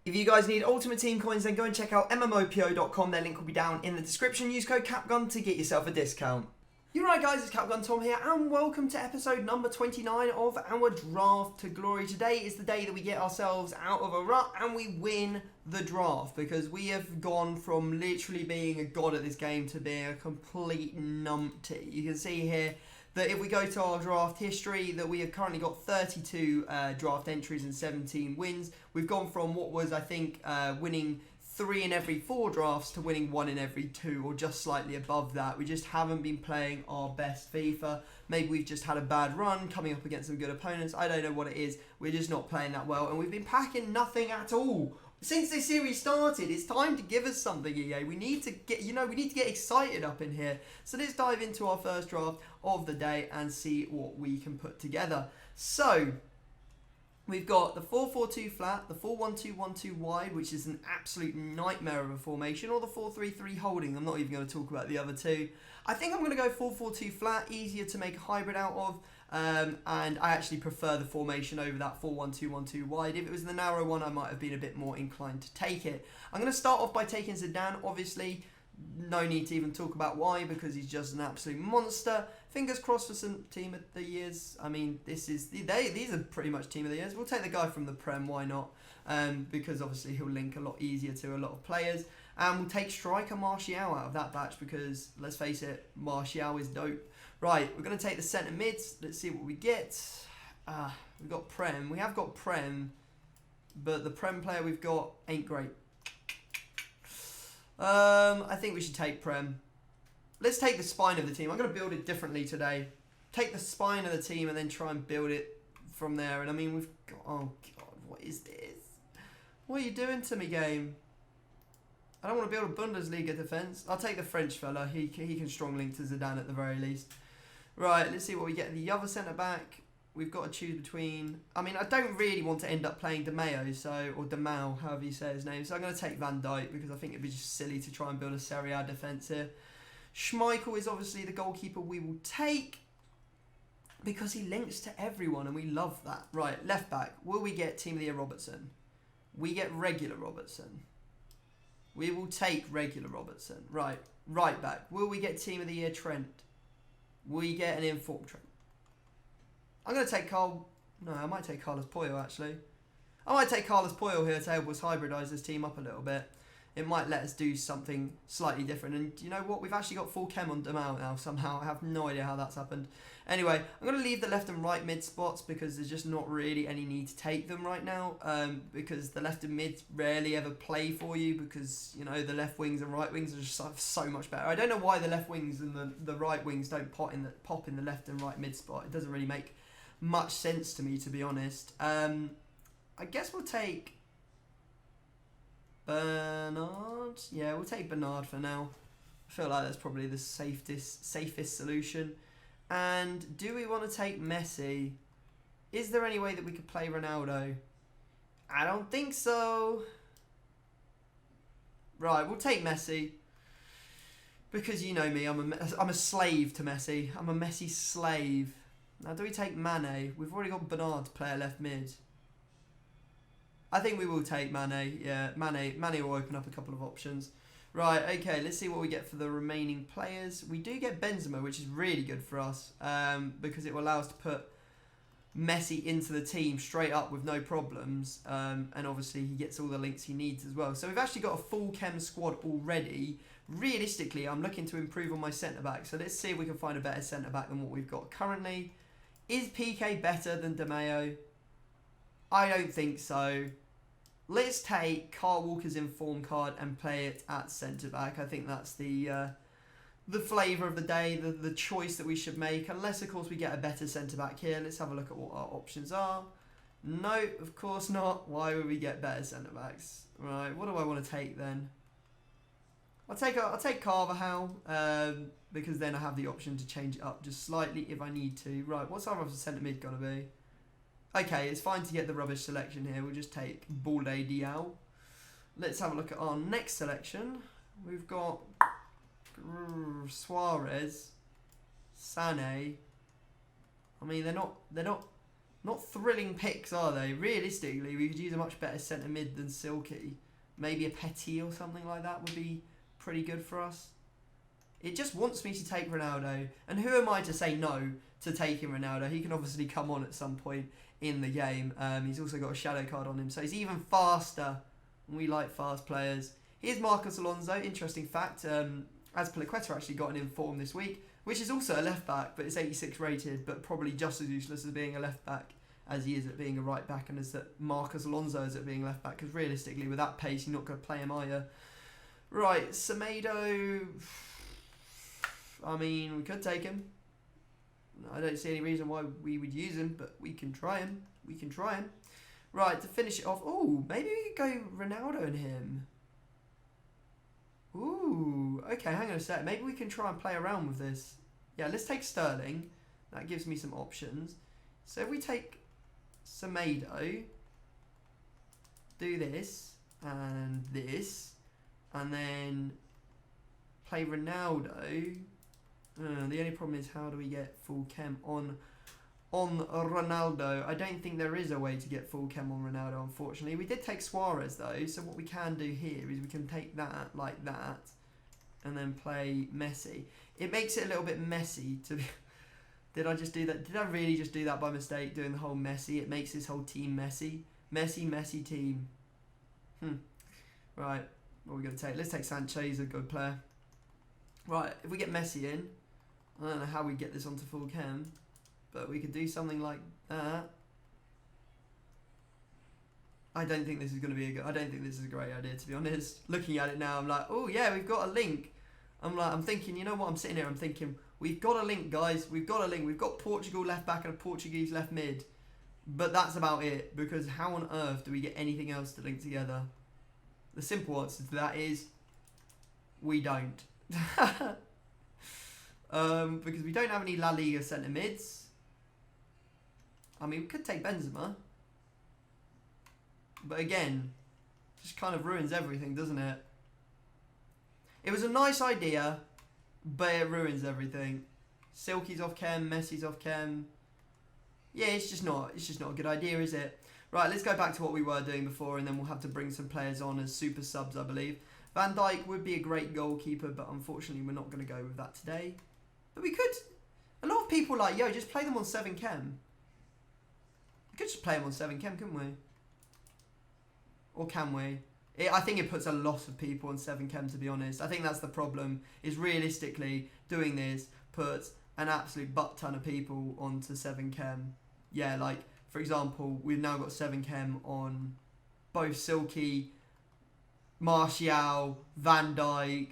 If you guys need Ultimate Team coins, then go and check out MMOPO.com. Their link will be down in the description. Use code CAPGUN to get yourself a discount. You're right, guys, it's CapGun Tom here, and welcome to episode number 29 of our Draft to Glory. Today is the day that we get ourselves out of a rut and we win the draft, because we have gone from literally being a god at this game to being a complete numpty. You can see here that if we go to our draft history, that we have currently got 32 draft entries and 17 wins. We've gone from what was, I think, winning 3 in every 4 drafts to winning 1 in every 2, or just slightly above that. We just haven't been playing our best FIFA. Maybe we've just had a bad run coming up against some good opponents. I don't know what it is. We're just not playing that well, and we've been packing nothing at all. Since this series started, it's time to give us something, EA. We need to get, we need to get excited up in here. So let's dive into our first draft of the day and see what we can put together. So we've got the 4-4-2 flat, the 4-1-2-1-2 wide, which is an absolute nightmare of a formation, or the 4-3-3 holding. I'm not even going to talk about the other two. I think I'm going to go 4-4-2 flat, easier to make a hybrid out of, and I actually prefer the formation over that 4-1-2-1-2 wide. If it was the narrow one, I might have been a bit more inclined to take it. I'm going to start off by taking Zidane, obviously. No need to even talk about why, because he's just an absolute monster. Fingers crossed for some team of the years. I mean, these are pretty much team of the years. We'll take the guy from the Prem, why not? Because obviously he'll link a lot easier to a lot of players. And we'll take striker Martial out of that batch, because let's face it, Martial is dope. Right, we're going to take the centre mids. Let's see what we get. We've got Prem. We have got Prem, but the Prem player we've got ain't great. I think we should take Prem. Let's take the spine of the team. I'm going to build it differently today. Take the spine of the team and then try and build it from there. And I mean, we've got... Oh, God, what is this? What are you doing to me, game? I don't want to build a Bundesliga defence. I'll take the French fella. He can strong link to Zidane at the very least. Right, let's see what we get. The other centre-back, we've got to choose between... I mean, I don't really want to end up playing De Mayo, or De Mao, however you say his name. So I'm going to take Van Dijk, because I think it'd be just silly to try and build a Serie A defence here. Schmeichel is obviously the goalkeeper we will take, because he links to everyone, and we love that. Right, left back. Will we get Team of the Year Robertson? We get regular Robertson. We will take regular Robertson. Right, right back. Will we get Team of the Year Trent? We get an informed Trent. I'm going to take Carl... No, I might take Carlos Puyo, actually. I might take Carlos Puyo here to help us hybridise this team up a little bit. It might let us do something slightly different. And you know what? We've actually got full chem on Demau now somehow. I have no idea how that's happened. Anyway, I'm going to leave the left and right mid spots, because there's just not really any need to take them right now. Because the left and mids rarely ever play for you, because, the left wings and right wings are just so much better. I don't know why the left wings and the right wings don't pop in the left and right mid spot. It doesn't really make much sense to me, to be honest. I guess we'll take Bernard. Yeah, we'll take Bernard for now. I feel like that's probably the safest solution. And do we want to take Messi? Is there any way that we could play Ronaldo? I don't think so. Right, we'll take Messi, because you know me, I'm a slave to Messi. I'm a Messi slave. Now, do we take Mane? We've already got Bernard to play at left mid. I think we will take Mane. Yeah, Mane will open up a couple of options. Right, okay, let's see what we get for the remaining players. We do get Benzema, which is really good for us, because it will allow us to put Messi into the team straight up with no problems, and obviously he gets all the links he needs as well. So we've actually got a full chem squad already. Realistically, I'm looking to improve on my centre-back, so let's see if we can find a better centre-back than what we've got currently. Is PK better than De Mayo? I don't think so. Let's take Carl Walker's inform card and play it at centre-back. I think that's the flavour of the day, the choice that we should make. Unless, of course, we get a better centre-back here. Let's have a look at what our options are. No, of course not. Why would we get better centre-backs? Right, what do I want to take then? I'll take Carvajal, because then I have the option to change it up just slightly if I need to. Right, what's our other centre mid going to be? Okay, it's fine to get the rubbish selection here. We'll just take Balde Diao. Let's have a look at our next selection. We've got Suarez, Sané. I mean, they're not Not thrilling picks, are they? Realistically, we could use a much better centre mid than Silky. Maybe a Petit or something like that would be pretty good for us. It just wants me to take Ronaldo. And who am I to say no to taking Ronaldo? He can obviously come on at some point in the game. He's also got a shadow card on him, so he's even faster. We like fast players. Here's Marcos Alonso. Interesting fact. As Peliqueta actually got an inform this week, which is also a left back, but it's 86 rated, but probably just as useless as being a left back as he is at being a right back, and as that Marcos Alonso is at being left back, because realistically with that pace you're not going to play him either. Right, Semedo, I mean, we could take him. I don't see any reason why we would use him, but we can try him. We can try him. Right, to finish it off, oh, maybe we could go Ronaldo and him. Ooh, okay, hang on a sec. Maybe we can try and play around with this. Yeah, let's take Sterling. That gives me some options. So if we take Semedo, do this, and then play Ronaldo. The only problem is, how do we get full chem on Ronaldo? I don't think there is a way to get full chem on Ronaldo, unfortunately. We did take Suarez though, so what we can do here is we can take that like that and then play Messi. It makes it a little bit messy to be... Did I just do that? Did I really just do that by mistake, doing the whole Messi? It makes this whole team messy. Messy team. Right, what are we going to take? Let's take Sancho, he's a good player. Right, if we get Messi in, I don't know how we get this onto full chem, but we could do something like that. I don't think this is going to be I don't think this is a great idea, to be honest. Looking at it now, I'm like, oh yeah, we've got a link. I'm thinking, you know what? I'm sitting here, I'm thinking, we've got a link, guys. We've got a link. We've got Portugal left back and a Portuguese left mid. But that's about it, because how on earth do we get anything else to link together? The simple answer to that is, we don't. Because we don't have any La Liga centre mids. I mean, we could take Benzema. But again, just kind of ruins everything, doesn't it? It was a nice idea, but it ruins everything. Silky's off chem, Messi's off chem. Yeah, it's just not a good idea, is it? Right, let's go back to what we were doing before, and then we'll have to bring some players on as super subs, I believe. Van Dijk would be a great goalkeeper, but unfortunately we're not going to go with that today. But we could... A lot of people are like, yo, just play them on 7 chem. We could just play them on 7 chem, couldn't we? Or can we? I think it puts a lot of people on 7 chem, to be honest. I think that's the problem, is realistically doing this puts an absolute butt ton of people onto 7 chem. Yeah, like, for example, we've now got 7 chem on both Silky, Martial, Van Dijk,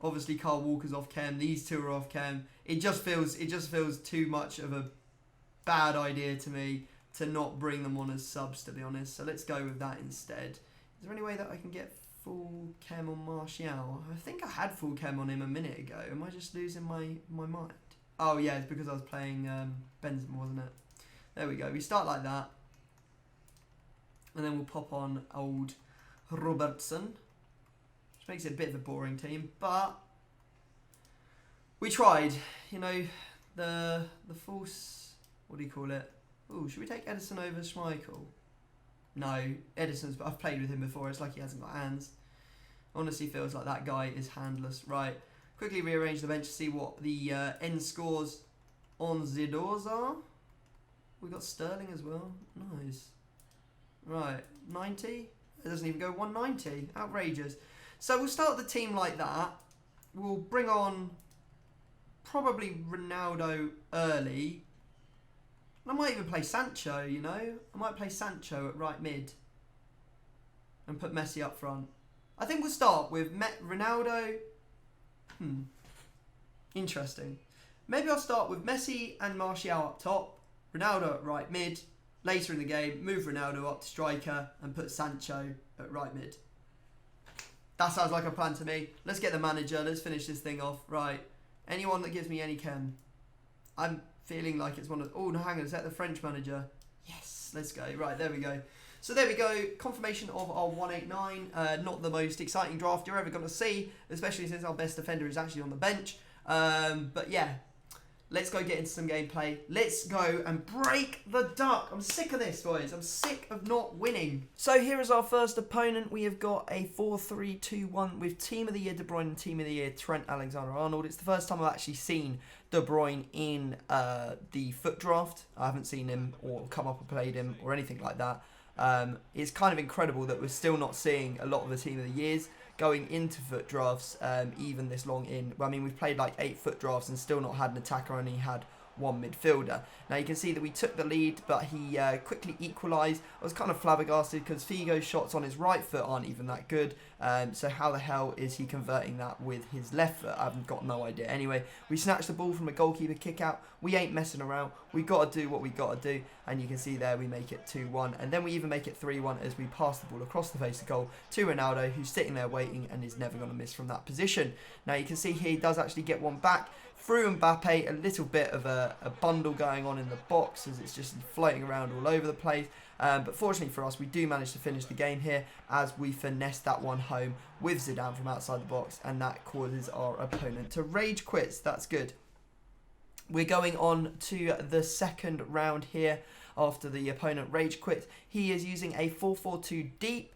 obviously Carl Walker's off chem, these two are off chem. It just feels too much of a bad idea to me to not bring them on as subs, to be honest. So let's go with that instead. Is there any way that I can get full chem on Martial? I think I had full chem on him a minute ago. Am I just losing my mind? Oh yeah, it's because I was playing Benzema, wasn't it? There we go. We start like that. And then we'll pop on old Robertson. Which makes it a bit of a boring team, but we tried. You know, the false... What do you call it? Ooh, should we take Edison over Schmeichel? No, Edison's... I've played with him before. It's like he hasn't got hands. Honestly feels like that guy is handless. Right. Quickly rearrange the bench to see what the end scores on Zidors are. We got Sterling as well. Nice. Right. 90? It doesn't even go 190. Outrageous. So we'll start the team like that. We'll bring on probably Ronaldo early. I might even play Sancho, you know. I might play Sancho at right mid. And put Messi up front. I think we'll start with Ronaldo. Interesting. Maybe I'll start with Messi and Martial up top. Ronaldo at right mid. Later in the game, move Ronaldo up to striker and put Sancho at right mid. That sounds like a plan to me. Let's get the manager. Let's finish this thing off. Right. Anyone that gives me any chem. I'm feeling like it's one of... Oh, no, hang on. Is that the French manager? Yes. Let's go. Right, there we go. So there we go. Confirmation of our 189. Not the most exciting draft you're ever going to see, especially since our best defender is actually on the bench. But yeah. let's go get into some gameplay. Let's go and break the duck. I'm sick of this, boys. I'm sick of not winning. So here is our first opponent. We have got a 4-3-2-1 with Team of the Year De Bruyne and Team of the Year Trent Alexander-Arnold. It's the first time I've actually seen De Bruyne in the FUT draft. I haven't seen him or come up and played him or anything like that. It's kind of incredible that we're still not seeing a lot of the Team of the Years going into FUT drafts, even this long in. I mean, we've played like 8 FUT drafts and still not had an attacker, only had one midfielder. Now you can see that we took the lead, but he quickly equalised. I was kind of flabbergasted because Figo's shots on his right foot aren't even that good. So how the hell is he converting that with his left foot? I've got no idea. Anyway, we snatched the ball from a goalkeeper kick out. We ain't messing around. We got to do what we got to do. And you can see there we make it 2-1. And then we even make it 3-1 as we pass the ball across the face of goal to Ronaldo, who's sitting there waiting and is never going to miss from that position. Now you can see here he does actually get one back through Mbappe. A little bit of a bundle going on in the box as it's just floating around all over the place. But fortunately for us, we do manage to finish the game here as we finesse that one home with Zidane from outside the box, and that causes our opponent to rage quits. That's good. We're going on to the second round here after the opponent rage quit. He is using a 4-4-2 deep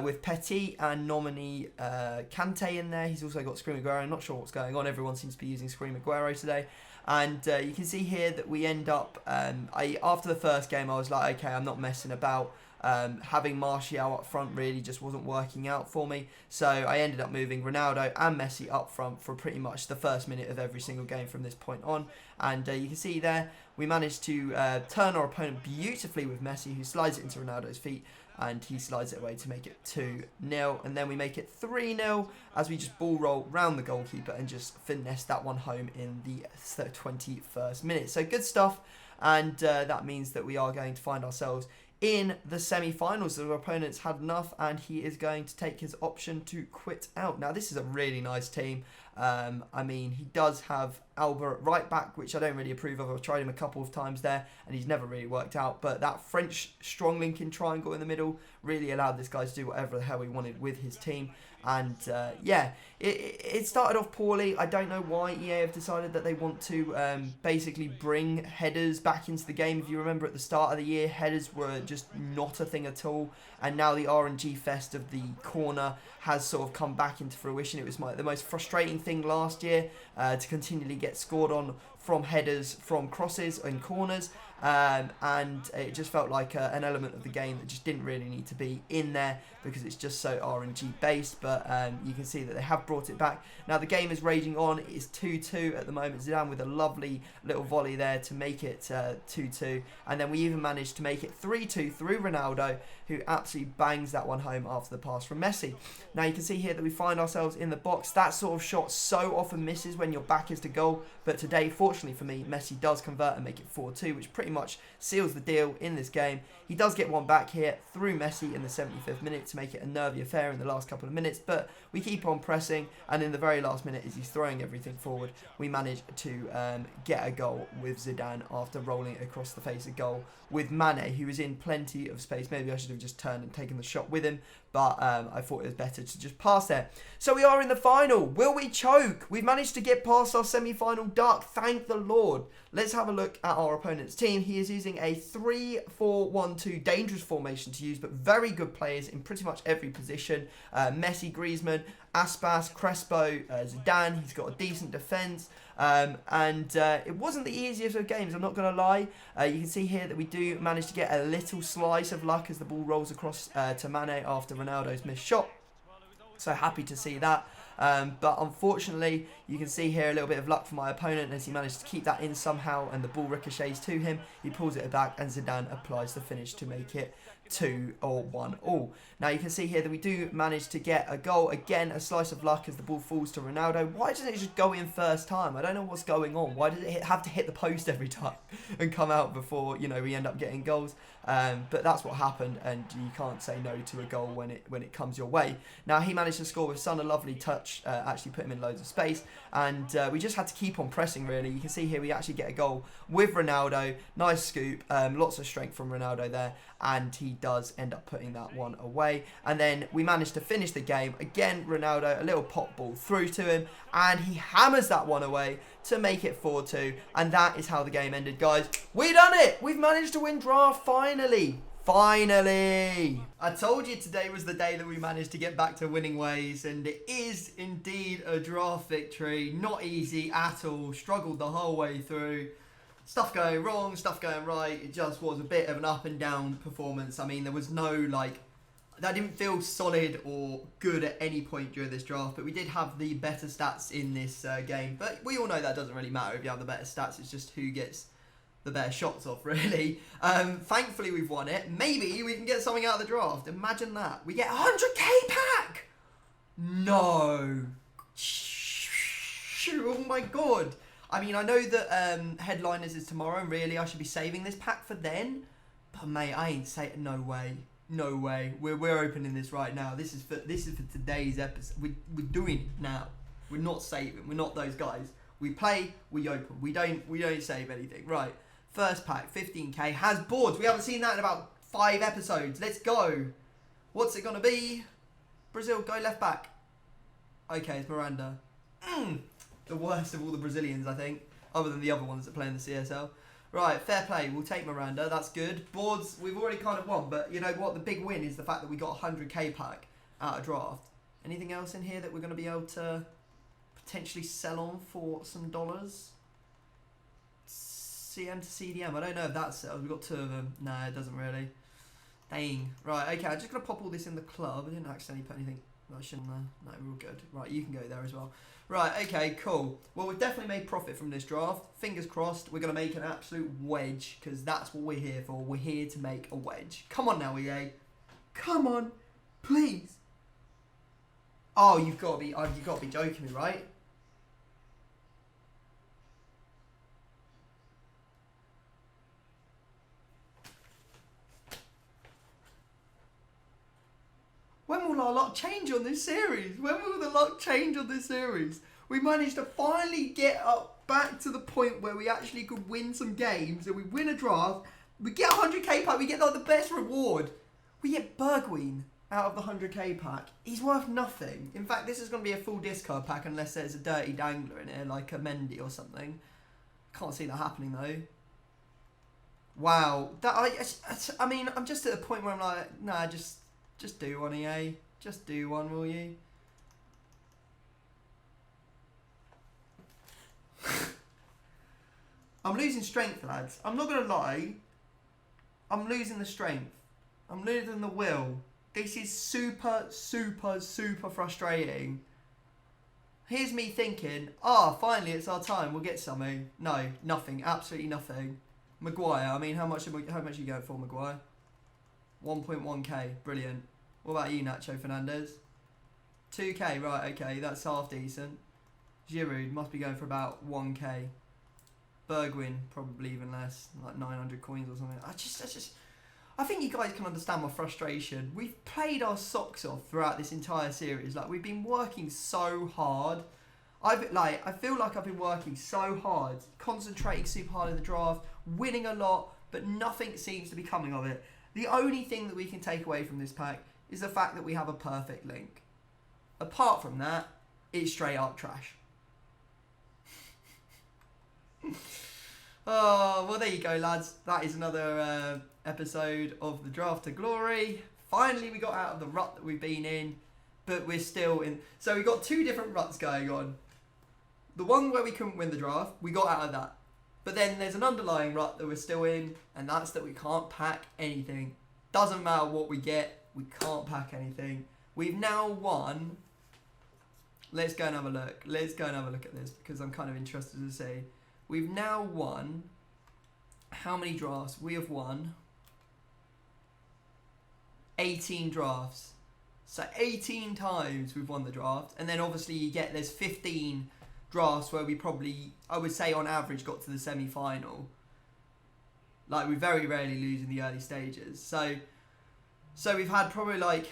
with Petit and nominee Kante in there. He's also got Scream Aguero. I'm not sure what's going on. Everyone seems to be using Scream Aguero today. And you can see here that we end up, after the first game, I was like, okay, I'm not messing about. Having Martial up front really just wasn't working out for me. So I ended up moving Ronaldo and Messi up front for pretty much the first minute of every single game from this point on. And you can see there, we managed to turn our opponent beautifully with Messi, who slides it into Ronaldo's feet. And he slides it away to make it 2-0. And then we make it 3-0 as we just ball roll round the goalkeeper and just finesse that one home in the 21st minute. So good stuff. And that means that we are going to find ourselves in the semi-finals. So our opponent's had enough and he is going to take his option to quit out. Now this is a really nice team. I mean, he does have Alba at right back, which I don't really approve of. I've tried him a couple of times there and he's never really worked out. But that French strong linking triangle in the middle really allowed this guy to do whatever the hell he wanted with his team. And yeah, it started off poorly. I don't know why EA have decided that they want to basically bring headers back into the game. If you remember at the start of the year, headers were just not a thing at all. And now the RNG fest of the corner has sort of come back into fruition. It was the most frustrating thing last year to continually get scored on from headers, from crosses and corners. And it just felt like an element of the game that just didn't really need to be in there because it's just so RNG based. But you can see that they have brought it back. Now the game is raging on. It is 2-2 at the moment. Zidane with a lovely little volley there to make it 2-2. And then we even managed to make it 3-2 through Ronaldo, who absolutely bangs that one home after the pass from Messi. Now you can see here that we find ourselves in the box. That sort of shot so often misses when your back is to goal. But today, fortunately for me, Messi does convert and make it 4-2, which pretty much seals the deal in this game. He does get one back here through Messi in the 75th minute to make it a nervy affair in the last couple of minutes, but we keep on pressing, and in the very last minute, as he's throwing everything forward, we manage to get a goal with Zidane after rolling it across the face of goal with Mane, who was in plenty of space. Maybe I should have just turned and taken the shot with him, but I thought it was better to just pass there. So we are in the final. Will we choke? We've managed to get past our semi-final duck. Thank the Lord. Let's have a look at our opponent's team. He is using a 3-4-1-2 dangerous formation to use, but very good players in pretty much every position. Messi, Griezmann, Aspas, Crespo, Zidane. He's got a decent defence. And it wasn't the easiest of games, I'm not going to lie. You can see here that we do manage to get a little slice of luck as the ball rolls across to Mane after Ronaldo's missed shot. So happy to see that. But unfortunately, you can see here a little bit of luck for my opponent as he managed to keep that in somehow and the ball ricochets to him. He pulls it back and Zidane applies the finish to make it 2-1. Now you can see here that we do manage to get a goal. Again, a slice of luck as the ball falls to Ronaldo. Why doesn't it just go in first time? I don't know what's going on. Why does it have to hit the post every time and come out before, you know, we end up getting goals? But that's what happened, and you can't say no to a goal when it comes your way. Now he managed to score with Son, a lovely touch, actually put him in loads of space, and we just had to keep on pressing really. You can see here we actually get a goal with Ronaldo. Nice scoop, lots of strength from Ronaldo there, and he does end up putting that one away. And then we managed to finish the game. Again, Ronaldo, a little pop ball through to him, and he hammers that one away to make it 4-2. And that is how the game ended, guys. We done it! We've managed to win draft, finally! Finally! I told you today was the day that we managed to get back to winning ways, and it is indeed a draft victory. Not easy at all. Struggled the whole way through. Stuff going wrong, stuff going right. It just was a bit of an up and down performance. I mean, there was no, like, that didn't feel solid or good at any point during this draft, but we did have the better stats in this game. But we all know that doesn't really matter if you have the better stats. It's just who gets the better shots off, really. Thankfully, we've won it. Maybe we can get something out of the draft. Imagine that. We get a 100k pack! No. Oh my god. I mean, I know that Headliners is tomorrow, and really I should be saving this pack for then. But mate, I ain't saying, no way. No way. We're opening this right now. This is for today's episode. We're doing it now. We're not saving. We're not those guys. We play, we open. We don't save anything. Right. First pack, 15k, has boards. We haven't seen that in about 5 episodes. Let's go. What's it gonna be? Brazil, go left back. Okay, it's Miranda. The worst of all the Brazilians, I think, other than the other ones that play in the CSL. Right, fair play. We'll take Miranda. That's good. Boards, we've already kind of won, but you know what? The big win is the fact that we got a 100k pack out of draft. Anything else in here that we're going to be able to potentially sell on for some dollars? CM to CDM. I don't know if that sells. We've got 2 of them. No, it doesn't really. Dang. Right, okay. I'm just going to pop all this in the club. I didn't accidentally put anything. I shouldn't. No, we're all good. Right, you can go there as well. Right, okay, cool. Well, we've definitely made profit from this draft. Fingers crossed, we're going to make an absolute wedge, because that's what we're here for. We're here to make a wedge. Come on now, EA. Come on, please. Oh, you've got to be joking me, right? When will our luck change on this series? When will the luck change on this series? We managed to finally get up back to the point where we actually could win some games, and we win a draft. We get a 100k pack. We get like the best reward. We get Bergwijn out of the 100k pack. He's worth nothing. In fact, this is going to be a full discard pack unless there's a dirty dangler in here, like a Mendy or something. Can't see that happening though. Wow. I mean, I'm just at the point where I'm like, nah, just do one, EA. Just do one, will you? I'm losing strength, lads. I'm not going to lie. I'm losing the strength. I'm losing the will. This is super, super, super frustrating. Here's me thinking, finally it's our time. We'll get something. No, nothing. Absolutely nothing. Maguire. I mean, how much are you going for, Maguire? 1.1k, brilliant. What about you, Nacho Fernandez? 2k, right, okay, that's half decent. Giroud must be going for about 1k. Bergwijn, probably even less, like 900 coins or something. I think you guys can understand my frustration. We've played our socks off throughout this entire series. Like, we've been working so hard. I feel like I've been working so hard, concentrating super hard in the draft, winning a lot, but nothing seems to be coming of it. The only thing that we can take away from this pack is the fact that we have a perfect link. Apart from that, it's straight up trash. Oh, well, there you go, lads. That is another episode of the Draft to Glory. Finally, we got out of the rut that we've been in, but we're still in. So we've got 2 different ruts going on. The one where we couldn't win the draft, we got out of that. But then there's an underlying rut that we're still in, and that's that we can't pack anything. Doesn't matter what we get, we can't pack anything. We've now won. Let's go and have a look. Let's go and have a look at this, because I'm kind of interested to see. We've now won. How many drafts? We have won 18 drafts. So 18 times we've won the draft. And then obviously you get, there's 15 drafts where we probably, I would say on average, got to the semi-final. Like, we very rarely lose in the early stages. So we've had probably like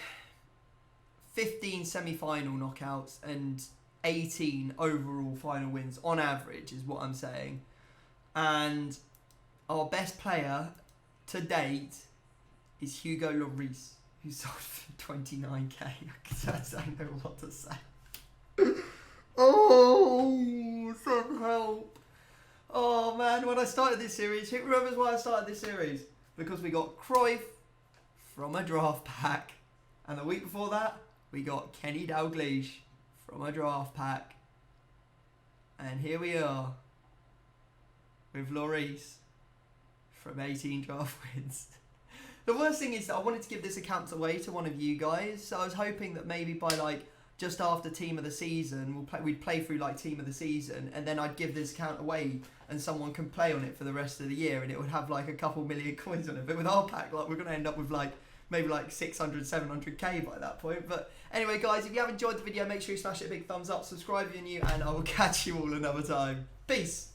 15 semi-final knockouts and 18 overall final wins on average is what I'm saying. And our best player to date is Hugo Lloris, who sold for 29k. I don't know what to say. Oh, some help. Oh man, when I started this series, who remembers why I started this series? Because we got Cruyff from a draft pack. And the week before that, we got Kenny Dalglish from a draft pack. And here we are with Lloris from 18 draft wins. The worst thing is that I wanted to give this account away to one of you guys. So I was hoping that maybe by like just after Team of the Season, we'd play through like Team of the Season, and then I'd give this account away and someone can play on it for the rest of the year, and it would have like a couple million coins on it. But with our pack, like we're going to end up with like maybe like 600, 700k by that point. But anyway, guys, if you have enjoyed the video, make sure you smash it a big thumbs up, subscribe if you're new, and I will catch you all another time. Peace.